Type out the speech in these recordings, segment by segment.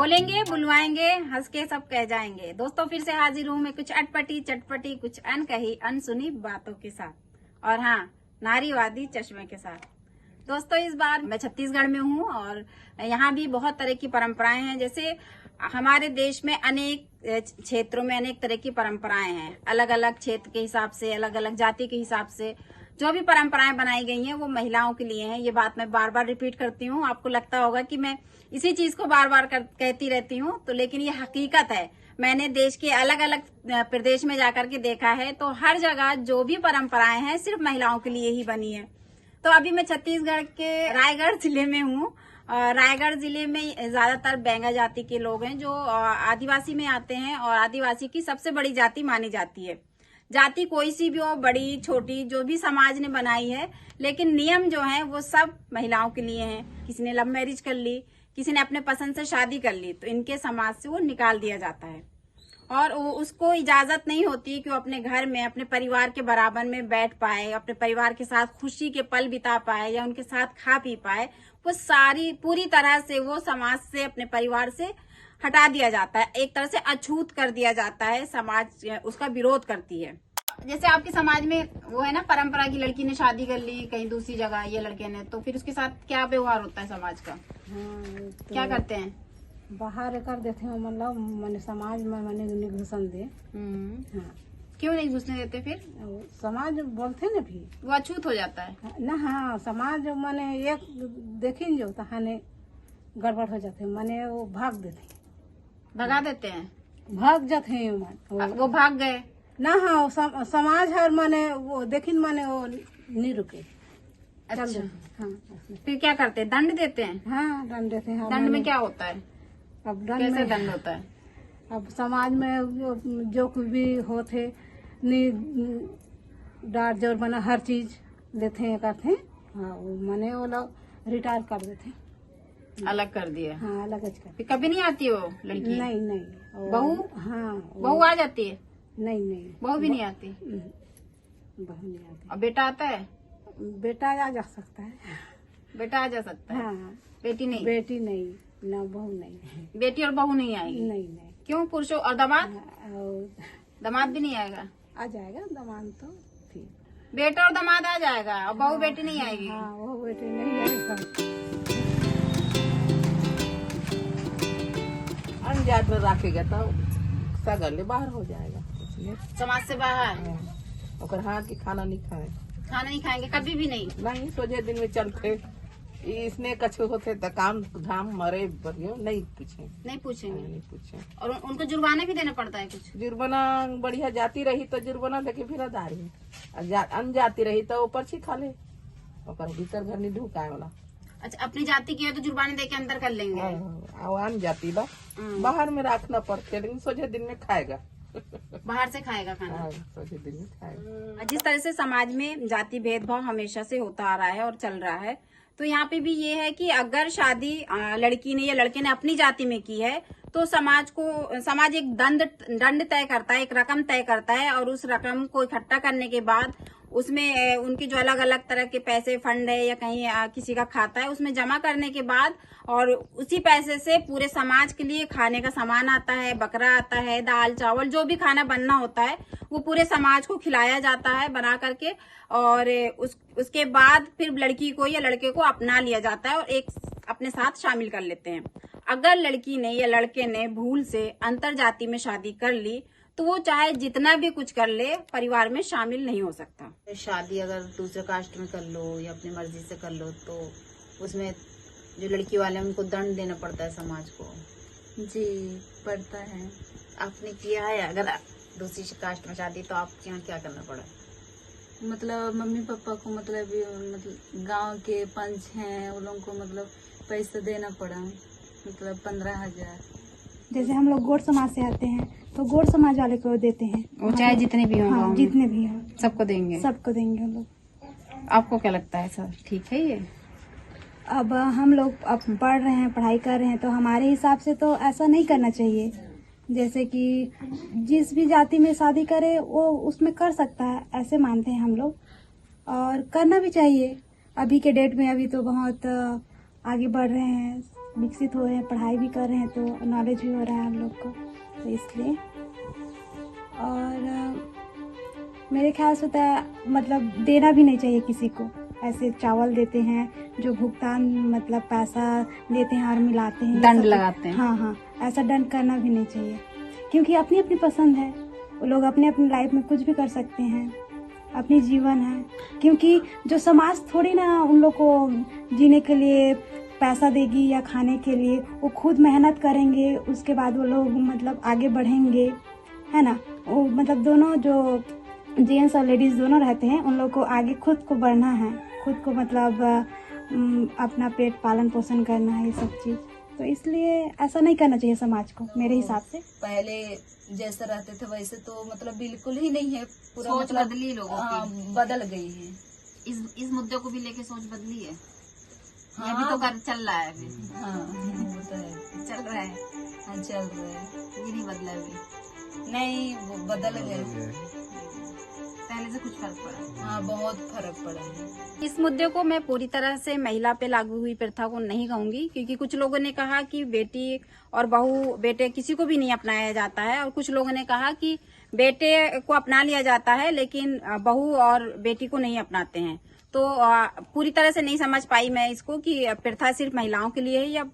बोलेंगे, बुलवाएंगे, हंस के सब कह जाएंगे। दोस्तों फिर से हाजिर हूँ मैं कुछ अटपटी चटपटी कुछ अनकही अनसुनी बातों के साथ और हाँ नारीवादी चश्मे के साथ। दोस्तों इस बार मैं छत्तीसगढ़ में हूँ और यहाँ भी बहुत तरह की परंपराएं हैं। जैसे हमारे देश में अनेक क्षेत्रों में अनेक तरह की परंपराएं हैं। अलग अलग क्षेत्र के हिसाब से, अलग अलग जाति के हिसाब से जो भी परंपराएं बनाई गई हैं वो महिलाओं के लिए हैं। ये बात मैं बार बार रिपीट करती हूँ। आपको लगता होगा कि मैं इसी चीज को बार बार कहती रहती हूँ, तो लेकिन ये हकीकत है। मैंने देश के अलग अलग प्रदेश में जाकर के देखा है तो हर जगह जो भी परंपराएं हैं सिर्फ महिलाओं के लिए ही बनी है। तो अभी मैं छत्तीसगढ़ के रायगढ़ जिले में हूँ। रायगढ़ जिले में ज्यादातर बैंगा जाति के लोग हैं जो आदिवासी में आते हैं और आदिवासी की सबसे बड़ी जाति मानी जाती है। जाति कोई सी भी हो, बड़ी छोटी, जो भी समाज ने बनाई है, लेकिन नियम जो है वो सब महिलाओं के लिए हैं। किसी ने लव मैरिज कर ली, किसी ने अपने पसंद से शादी कर ली, तो इनके समाज से वो निकाल दिया जाता है और उसको इजाजत नहीं होती कि वो अपने घर में अपने परिवार के बराबर में बैठ पाए, अपने परिवार के साथ खुशी के पल बिता पाए या उनके साथ खा पी पाए। वो सारी पूरी तरह से वो समाज से, अपने परिवार से हटा दिया जाता है, एक तरह से अछूत कर दिया जाता है। समाज उसका विरोध करती है। जैसे आपके समाज में वो है ना परंपरा की, लड़की ने शादी कर ली कहीं दूसरी जगह, ये लड़के ने, तो फिर उसके साथ क्या व्यवहार होता है समाज का? तो क्या करते हैं? बाहर कर देते हैं, मतलब मैंने समाज में मैंने नहीं घुसन दे। हाँ। क्यों नहीं घुसने देते फिर? समाज बोलते ना भी वो अछूत हो जाता है ना। हाँ, समाज मैंने एक देखी जो तहाने गड़बड़ हो जाते, मैंने वो भाग देते, भगा देते हैं, भाग जाते हैं वो भाग गए ना। हाँ, समाज हर माने वो देखिन माने वो नहीं रुके। अच्छा। हाँ, फिर क्या करते हैं? दंड देते हैं? हाँ, दंड देते हैं। दंड में क्या होता है? अब दंड कैसे में दंड होता है? अब समाज में जो कुछ भी होते डांट जोर बना हर चीज देते हैं, करते हैं। हाँ, वो मने वो लोग रिटायर कर देते हैं, अलग कर दिया। हाँ, अलग कर। फिर कभी नहीं आती वो लड़की? नहीं। बहू? हाँ, बहू आ जाती है? नहीं, बहू भी नहीं आती? बहू नहीं आती। और बेटा आता है? बेटा आ जा सकता है। बेटा आ जा सकता है। हाँ, बेटी नहीं? बेटी नहीं, ना बहू नहीं। बेटी और बहू नहीं आएगी? नहीं। क्यों? पुरुषों और दामाद? और दामाद भी नहीं आएगा? आ जाएगा दामाद तो ठीक। बेटा और दामाद आ जाएगा और बहू बेटी नहीं आएगी? हाँ, वो बेटी नहीं आएगा। अनजात में रखेगा तो सगले बाहर हो जाएगा। समाज से बाहर? और हाँ कि खाना नहीं खाए, खाना नहीं खाएंगे कभी भी? नहीं सोचे दिन में चलते इसने कछु होते तो काम धाम मरे बढ़िया नहीं पूछे, नहीं पूछेंगे? नहीं पूछे। और उनको जुर्माना भी देना पड़ता है कुछ? जुर्माना बढ़िया जाती रही तो जुर्माना लेके फिर दारी, अनजाती रही तो ऊपर छी खा ले, भीतर घर नहीं ढुकाए वाला। अच्छा, अपनी जाति की है तो जुर्माने दे के अंदर कर लेंगे? अनजाती बा बाहर में रखना पड़ते, लेकिन सोचे दिन में खाएगा। बाहर से खाएगा खाना? सोचे दिन में खाएगा। जिस तरह से समाज में जाति भेदभाव हमेशा से होता आ रहा है और चल रहा है, तो यहाँ पे भी ये है कि अगर शादी लड़की ने या लड़के ने अपनी जाति में की है तो समाज एक दंड तय करता है, एक रकम तय करता है और उस रकम को इकट्ठा करने के बाद उसमें उनकी जो अलग अलग तरह के पैसे फंड है या कहीं किसी का खाता है उसमें जमा करने के बाद और उसी पैसे से पूरे समाज के लिए खाने का सामान आता है, बकरा आता है, दाल चावल जो भी खाना बनना होता है वो पूरे समाज को खिलाया जाता है बना करके। और उसके बाद फिर लड़की को या लड़के को अपना लिया जाता है और एक अपने साथ शामिल कर लेते हैं। अगर लड़की ने या लड़के ने भूल से अंतर जाति में शादी कर ली तो वो चाहे जितना भी कुछ कर ले परिवार में शामिल नहीं हो सकता। शादी अगर दूसरे कास्ट में कर लो या अपनी मर्जी से कर लो तो उसमें जो लड़की वाले हैं उनको दंड देना पड़ता है समाज को। जी पड़ता है। आपने किया है अगर दूसरी कास्ट में शादी तो आपके यहाँ क्या करना पड़ा? मतलब मम्मी पापा को मतलब गांव के पंच हैं उन लोगों को मतलब पैसा देना पड़ा, मतलब 15,000। जैसे हम लोग गोड़ समाज से आते हैं तो गोड़ समाज वाले को देते हैं, वो चाहे जितने भी हों। हाँ, जितने भी हों सबको देंगे? सबको देंगे हम लोग। आपको क्या लगता है सर, ठीक है ये? अब हम लोग अब पढ़ रहे हैं, पढ़ाई कर रहे हैं तो हमारे हिसाब से तो ऐसा नहीं करना चाहिए। जैसे कि जिस भी जाति में शादी करे वो उसमें कर सकता है, ऐसे मानते हैं हम लोग और करना भी चाहिए। अभी के डेट में अभी तो बहुत आगे बढ़ रहे हैं विकसित हो रहे हैं, पढ़ाई भी कर रहे हैं, तो नॉलेज भी हो रहा है हम लोग को, तो इसलिए। और मेरे ख्याल से तो मतलब देना भी नहीं चाहिए किसी को। ऐसे चावल देते हैं जो भुगतान मतलब पैसा लेते हैं और मिलाते हैं, दंड लगाते हैं। हाँ हाँ, ऐसा दंड करना भी नहीं चाहिए, क्योंकि अपनी अपनी पसंद है, वो लोग अपने अपनी लाइफ में कुछ भी कर सकते हैं, अपनी जीवन है। क्योंकि जो समाज थोड़ी ना उन लोग को जीने के लिए पैसा देगी या खाने के लिए, वो खुद मेहनत करेंगे, उसके बाद वो लोग मतलब आगे बढ़ेंगे, है ना। वो मतलब दोनों जो जेंट्स और लेडीज़ दोनों रहते हैं, उन लोग को आगे खुद को बढ़ना है, खुद को मतलब अपना पेट पालन पोषण करना है, ये सब चीज़। तो इसलिए ऐसा नहीं करना चाहिए समाज को, मेरे हिसाब से। पहले जैसे रहते थे वैसे तो मतलब बिल्कुल ही नहीं है, पूरा सोच मतलब बदली लोगों की। बदल गई है। इस मुद्दे को भी लेके सोच बदली है। हाँ, ये भी तो कर चल रहा है अभी। हाँ वो तो है, चल रहा है, हाँ चल रहा है। ये नहीं बदला अभी। नहीं वो बदल गए, पहले से कुछ फर्क पड़ा। हाँ बहुत फर्क पड़ा है। इस मुद्दे को मैं पूरी तरह से महिला पे लागू हुई प्रथा को नहीं कहूंगी, क्योंकि कुछ लोगों ने कहा कि बेटी और बहू बेटे किसी को भी नहीं अपनाया जाता है, और कुछ लोगों ने कहा कि बेटे को अपना लिया जाता है लेकिन बहू और बेटी को नहीं अपनाते हैं। तो पूरी तरह से नहीं समझ पाई मैं इसको कि प्रथा सिर्फ महिलाओं के लिए है या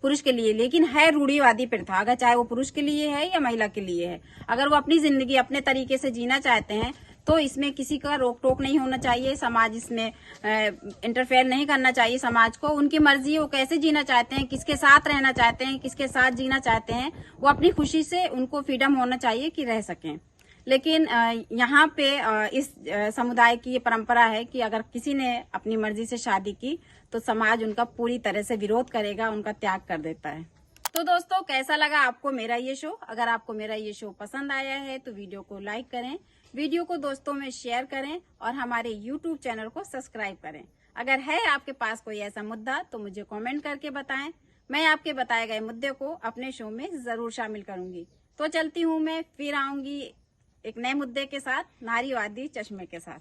पुरुष के लिए, लेकिन है रूढ़िवादी प्रथा। अगर चाहे वो पुरुष के लिए है या महिला के लिए है, अगर वो अपनी जिंदगी अपने तरीके से जीना चाहते हैं तो इसमें किसी का रोक टोक नहीं होना चाहिए। समाज इसमें इंटरफेयर नहीं करना चाहिए। समाज को उनकी मर्जी, वो कैसे जीना चाहते हैं, किसके साथ रहना चाहते हैं, किसके साथ जीना चाहते हैं, वो अपनी खुशी से उनको फ्रीडम होना चाहिए कि रह सकें। लेकिन यहाँ पे इस समुदाय की ये परंपरा है कि अगर किसी ने अपनी मर्जी से शादी की तो समाज उनका पूरी तरह से विरोध करेगा, उनका त्याग कर देता है। तो दोस्तों, कैसा लगा आपको मेरा ये शो? अगर आपको मेरा ये शो पसंद आया है तो वीडियो को लाइक करें, वीडियो को दोस्तों में शेयर करें और हमारे YouTube चैनल को सब्सक्राइब करें। अगर है आपके पास कोई ऐसा मुद्दा तो मुझे कमेंट करके बताएं। मैं आपके बताए गए मुद्दे को अपने शो में जरूर शामिल करूंगी। तो चलती हूँ मैं, फिर आऊंगी एक नए मुद्दे के साथ, नारीवादी चश्मे के साथ।